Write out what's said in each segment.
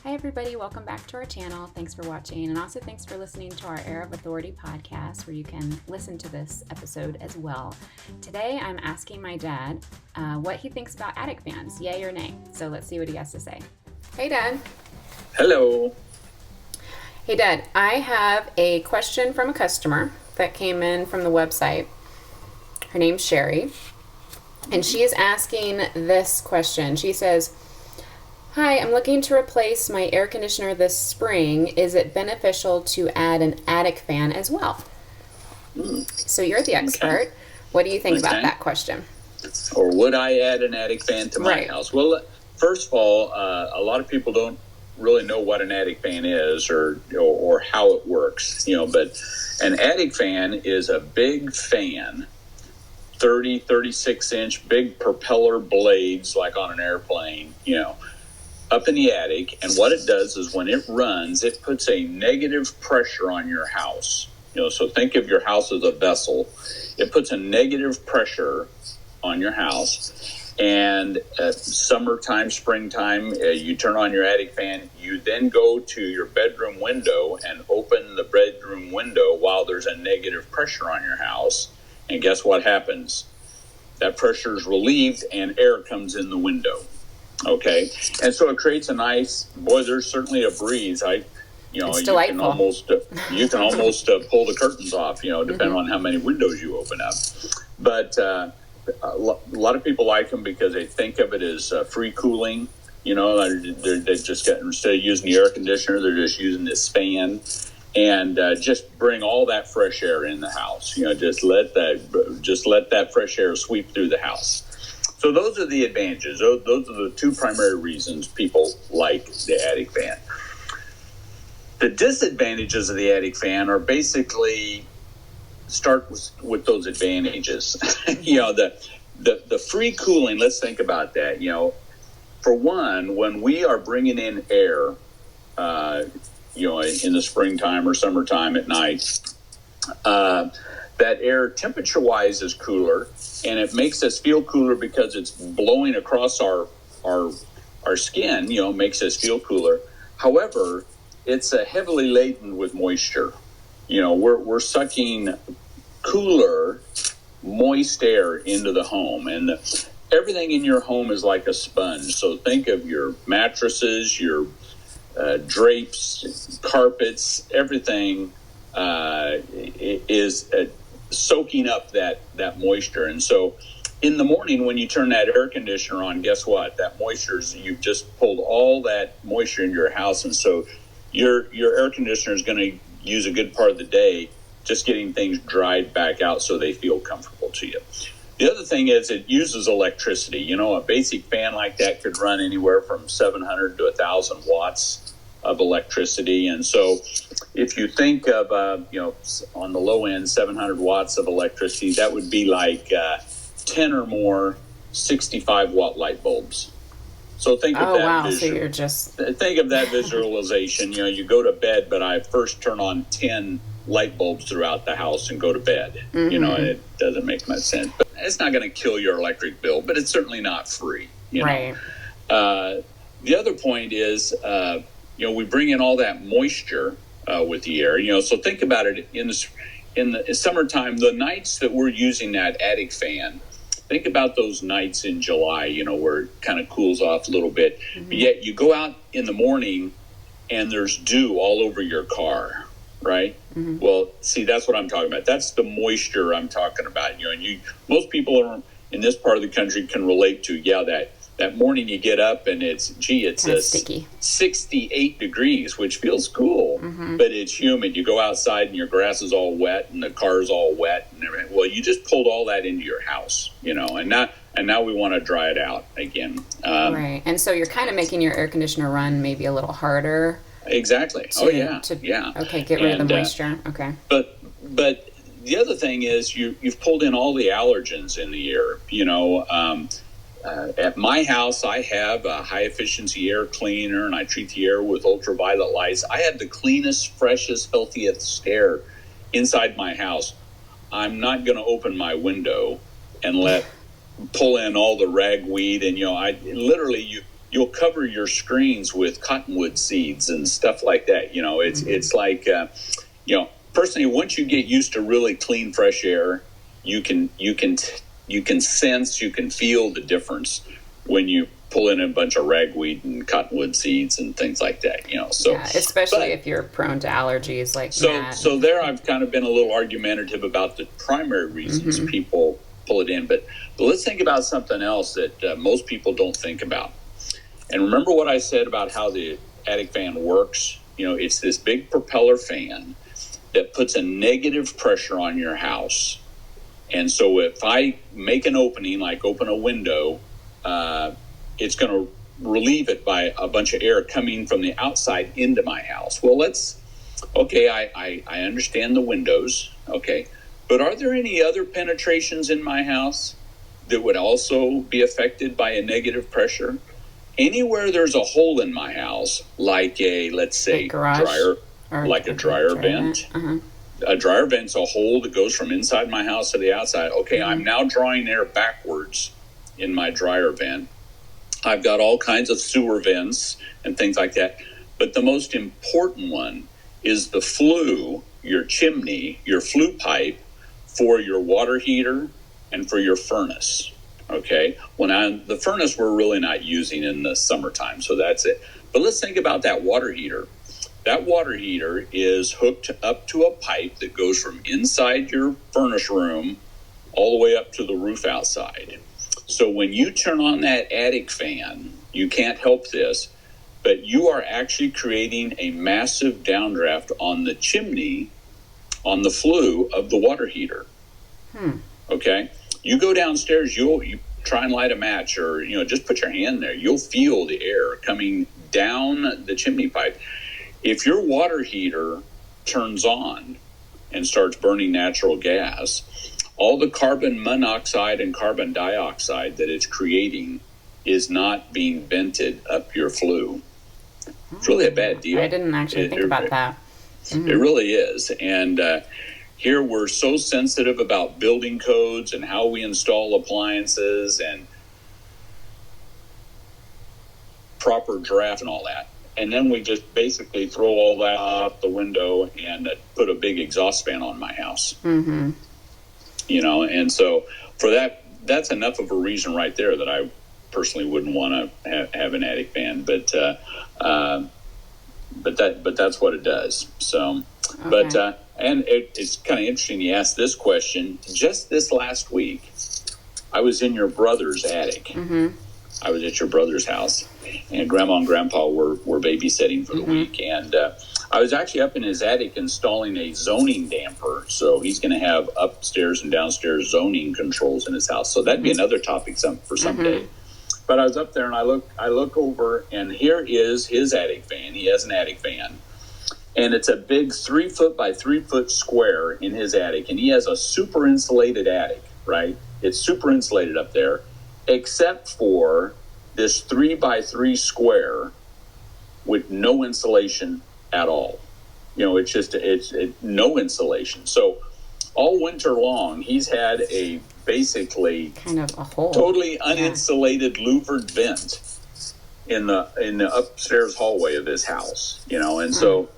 Hi everybody, welcome back to our channel. Thanks for watching, and also thanks for listening to our Air of Authority podcast, where you can listen to this episode as well. Today I'm asking my dad what he thinks about attic fans, yay or nay. So let's see what he has to say. Hey Dad. Hello. Hey Dad, I have a question from a customer that came in from the website. Her name's Sherry, and she is asking this question. She says, "Hi, I'm looking to replace my air conditioner this spring. Is it beneficial to add an attic fan as well?" So you're the expert. Okay. What do you think about that question? Or would I add an attic fan to my house? Well, first of all, a lot of people don't really know what an attic fan is or how it works, but an attic fan is a big fan, 36 inch big propeller blades like on an airplane, up in the attic, and what it does is when it runs, it puts a negative pressure on your house. So think of your house as a vessel. It puts a negative pressure on your house, and summertime, springtime, you turn on your attic fan. You then go to your bedroom window and open the bedroom window while there's a negative pressure on your house, and guess what happens? That pressure is relieved and air comes in the window. Okay, and so it creates a nice, there's certainly a breeze. It's delightful. You can almost pull the curtains off, depending on how many windows you open up. But a lot of people like them because they think of it as free cooling. They just get, instead of using the air conditioner, they're just using this fan, and just bring all that fresh air in the house. Just let that fresh air sweep through the house. So those are the advantages. Those are the two primary reasons people like the attic fan. The disadvantages of the attic fan are basically start with those advantages. The free cooling. Let's think about that. For one, when we are bringing in air, in the springtime or summertime at night, that air temperature-wise is cooler, and it makes us feel cooler because it's blowing across our skin, makes us feel cooler. However, it's heavily laden with moisture. We're sucking cooler, moist air into the home, and everything in your home is like a sponge. So think of your mattresses, your drapes, carpets, everything is soaking up that moisture. And so in the morning when you turn that air conditioner on, guess what? That moisture, you've just pulled all that moisture into your house, and so your air conditioner is going to use a good part of the day just getting things dried back out so they feel comfortable to you. The other thing is it uses electricity. A basic fan like that could run anywhere from 700 to 1,000 watts of electricity. And so if you think of, on the low end, 700 watts of electricity, that would be like 10 or more 65-watt light bulbs. So think of that. Wow. So you're just... Think of that visualization. You go to bed, but I first turn on 10 light bulbs throughout the house and go to bed. And it doesn't make much sense. But it's not going to kill your electric bill, but it's certainly not free. Right. The other point is, we bring in all that moisture with the air. So think about it in the summertime, the nights that we're using that attic fan. Think about those nights in July, where it kind of cools off a little bit. But yet you go out in the morning and there's dew all over your car, right? Well, see, that's what I'm talking about. That's the moisture I'm talking about. And most people in this part of the country can relate to, that morning you get up and it's sticky. 68 degrees, which feels cool, but it's humid. You go outside and your grass is all wet and the car's all wet and everything. Well, you just pulled all that into your house, and now we want to dry it out again. Right. And so you're kind of making your air conditioner run maybe a little harder. Exactly. Yeah. Okay. Get rid of the moisture. Okay. But the other thing is you've pulled in all the allergens in the air, at my house, I have a high-efficiency air cleaner, and I treat the air with ultraviolet lights. I have the cleanest, freshest, healthiest air inside my house. I'm not going to open my window and pull in all the ragweed. And, you'll cover your screens with cottonwood seeds and stuff like that. It's like, personally, once you get used to really clean, fresh air, you can sense, you can feel the difference when you pull in a bunch of ragweed and cottonwood seeds and things like that. So especially if you're prone to allergies like that. So there, I've kind of been a little argumentative about the primary reasons people pull it in, but let's think about something else that most people don't think about. And remember what I said about how the attic fan works? It's this big propeller fan that puts a negative pressure on your house. And so if I make an opening, like open a window, it's going to relieve it by a bunch of air coming from the outside into my house. Well, I understand the windows, okay, but are there any other penetrations in my house that would also be affected by a negative pressure? Anywhere there's a hole in my house, like let's say, a dryer vent. A dryer vent's a hole that goes from inside my house to the outside. Okay, I'm now drawing air backwards in my dryer vent. I've got all kinds of sewer vents and things like that. But the most important one is the flue, your chimney, your flue pipe for your water heater and for your furnace. Okay, the furnace we're really not using in the summertime, so that's it. But let's think about that water heater. That water heater is hooked up to a pipe that goes from inside your furnace room all the way up to the roof outside. So when you turn on that attic fan, you can't help this, but you are actually creating a massive downdraft on the chimney, on the flue of the water heater. Okay? You go downstairs, you try and light a match, or just put your hand there. You'll feel the air coming down the chimney pipe. If your water heater turns on and starts burning natural gas, all the carbon monoxide and carbon dioxide that it's creating is not being vented up your flue. It's really a bad deal. I didn't actually think about that. It really is. And here we're so sensitive about building codes and how we install appliances and proper draft and all that. And then we just basically throw all that out the window and put a big exhaust fan on my house. And so for that's enough of a reason right there that I personally wouldn't want to have an attic fan. But that's what it does. So, okay. And it's kind of interesting you asked this question. Just this last week, I was in your brother's attic. I was at your brother's house, and Grandma and Grandpa were babysitting for the week. And I was actually up in his attic installing a zoning damper. So he's going to have upstairs and downstairs zoning controls in his house. So that'd be another topic for someday. But I was up there, and I look over, and here is his attic fan. He has an attic fan. And it's a big 3-foot by 3-foot square in his attic. And he has a super insulated attic, right? It's super insulated up there, except for this 3 by 3 square with no insulation at all. It's just it's no insulation. So all winter long, he's had a basically kind of a hole, totally uninsulated louvered vent in the upstairs hallway of his house. And so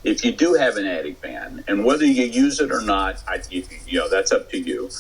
if you do have an attic fan, and whether you use it or not, that's up to you.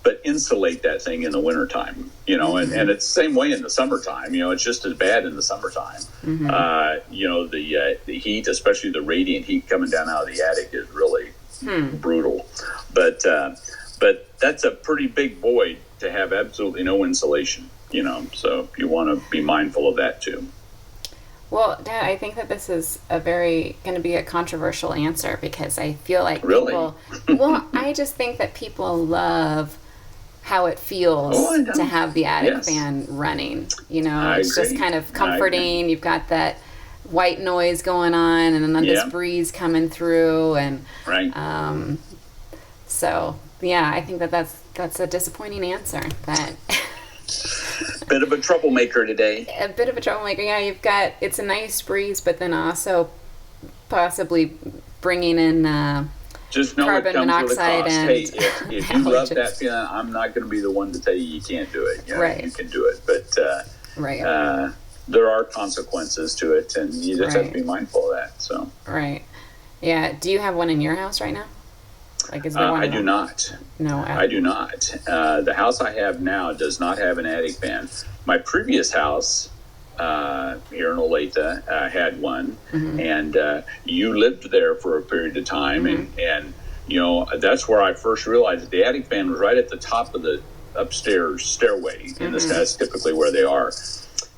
But insulate that thing in the wintertime, and it's the same way in the summertime. It's just as bad in the summertime. The heat, especially the radiant heat coming down out of the attic, is really brutal. But that's a pretty big void to have absolutely no insulation. So you want to be mindful of that too. Well, Dad, I think that this is going to be a controversial answer, because I feel like I just think that people love how it feels to have the attic fan running. It's just kind of comforting. You've got that white noise going on, and then this breeze coming through, and so I think that's a disappointing answer. That bit of a troublemaker today. A bit of a troublemaker. Yeah, it's a nice breeze, but then also possibly bringing in just know carbon monoxide and if you love that feeling, I'm not going to be the one to tell you can't do it. You can do it, but Right. There are consequences to it, and you just have to be mindful of that. So. Right. Yeah. Do you have one in your house right now? Like, is there one? I do not. No, I do not. The house I have now does not have an attic fan. My previous house here in Olathe had one, and you lived there for a period of time, and you know, that's where I first realized that the attic fan was right at the top of the upstairs stairway, and that's typically where they are.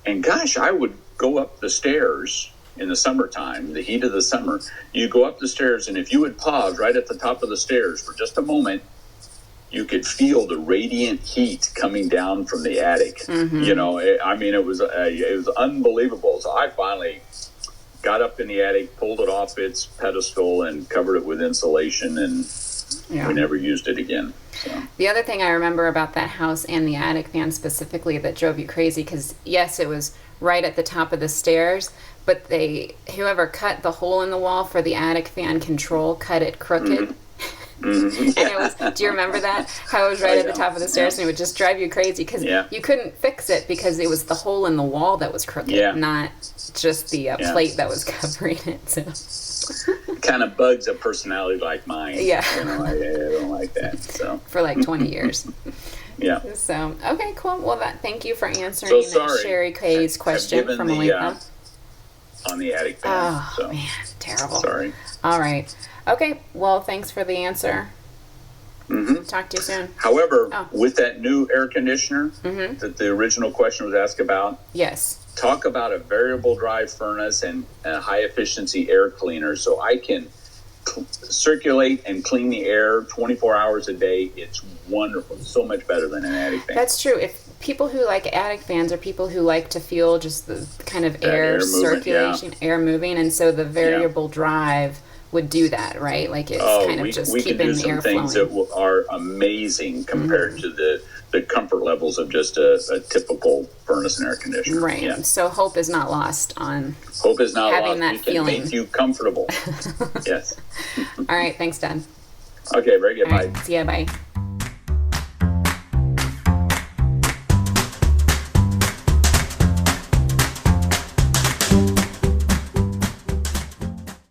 And gosh, I would go up the stairs in the summertime, the heat of the summer. You go up the stairs, and if you would pause right at the top of the stairs for just a moment, you could feel the radiant heat coming down from the attic. You know, it was unbelievable. So I finally got up in the attic, pulled it off its pedestal, and covered it with insulation, and we never used it again. So. The other thing I remember about that house and the attic fan specifically that drove you crazy, because yes, it was right at the top of the stairs, but whoever cut the hole in the wall for the attic fan control cut it crooked. And it was, do you remember that? How it was right at the top of the stairs, and it would just drive you crazy because you couldn't fix it because it was the hole in the wall that was crooked, not just the plate that was covering it. So. Kind of bugs a personality like mine. Yeah. You know, I don't like that. So. For like 20 years. Yeah. So, okay, cool. Well, thank you for answering Sherry Kay's question from Olathe. On the attic fan. Oh, man. Terrible. Sorry. All right. Okay. Well, thanks for the answer. Talk to you soon. However, with that new air conditioner that the original question was asked about. Yes. Talk about a variable drive furnace and a high efficiency air cleaner. So I can circulate and clean the air 24 hours a day. It's wonderful. So much better than an attic fan. That's true. If people who like attic fans are people who like to feel just the kind of air circulation, air moving, and so the variable drive would do that, right? Like it's kind of just keeping the air flowing. We can do some things that are amazing compared to the comfort levels of just a typical furnace and air conditioner. Right. Yeah. So hope is not lost on having that we feeling. Can make you comfortable. Yes. All right. Thanks, Dad. Okay. Very good. All Bye. Right, see ya. Bye.